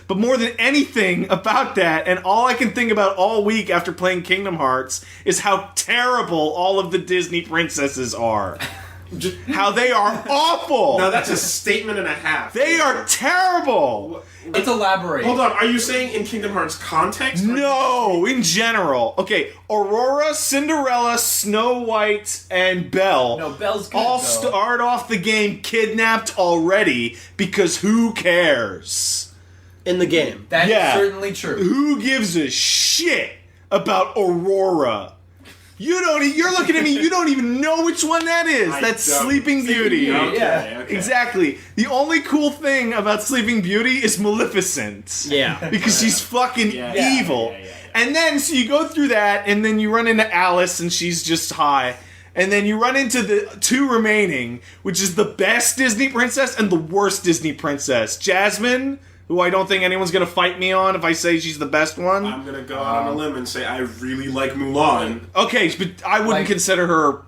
But more than anything about that, and all I can think about all week after playing Kingdom Hearts, is how terrible all of the Disney princesses are. How they are awful. Now that's a statement and a half. They are terrible. Let's elaborate. Hold on, are you saying in Kingdom Hearts context? No, in general. Okay, Aurora, Cinderella, Snow White, and Belle No, Belle's good, all though. start off the game kidnapped already because who cares? In the game. That is Yeah. certainly true. Who gives a shit about Aurora? You're looking at me, you don't even know which one that is. That's don't. Sleeping Beauty. Okay, Yeah. okay. Exactly. The only cool thing about Sleeping Beauty is Maleficent. Yeah. Because she's fucking Yeah. evil. Yeah. And then, so you go through that, and then you run into Alice, and she's just high. And then you run into the two remaining, which is the best Disney princess and the worst Disney princess. Jasmine, who I don't think anyone's going to fight me on if I say she's the best one. I'm gonna go out on a limb and say I really like Mulan. Okay, but I wouldn't Like, consider her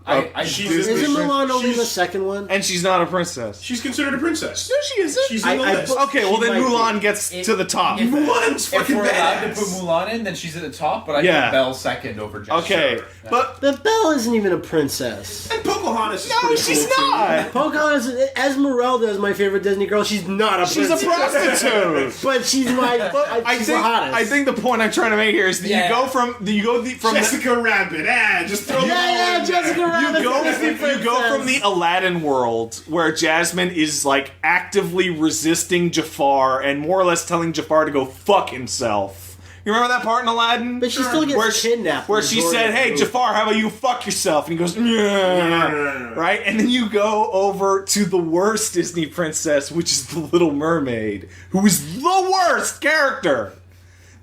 she's Disney Isn't princess. Mulan only she's- the second one? And she's not a princess. She's considered a princess. No, she isn't. She's in the I list. put- Okay, well She then might be. Mulan gets to the top. Mulan's If fucking we're allowed to badass. put Mulan in, then she's at the top, but I Yeah. think Belle second over Jasmine. Okay, Sure. but But Belle isn't even a princess. And Pocahontas is no, pretty she's cool too. not. Pocahontas, Esmeralda is my favorite Disney girl. She's not a She's a princess. prostitute. But she's my. She's the hottest. I think the point I'm trying to make here is that Yeah. you go from Jessica Rabbit, just throw Yeah, Jessica Rabbit. you go from the Aladdin world where Jasmine is like actively resisting Jafar and more or less telling Jafar to go fuck himself. You remember that part in Aladdin? But she still gets kidnapped. Where she said, "Hey Jafar, how about you fuck yourself?" And he goes, "Yeah." Right? And then you go over to the worst Disney princess, which is the Little Mermaid, who is the worst character.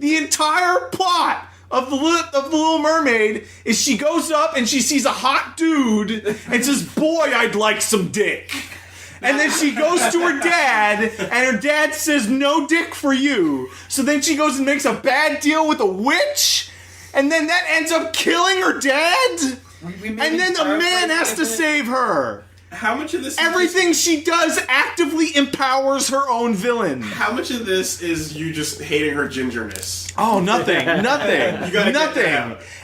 The entire plot of the Little Mermaid is she goes up and she sees a hot dude and says, "Boy, I'd like some dick." And then she goes to her dad, and her dad says, "No dick for you." So then she goes and makes a bad deal with a witch, and then that ends up killing her dad. We may And be then the man has to paraphrasing it. save her. How much of this? Is Everything she does actively empowers her own villain. How much of this is you just hating her gingerness? Oh, nothing. You gotta get that Nothing. out.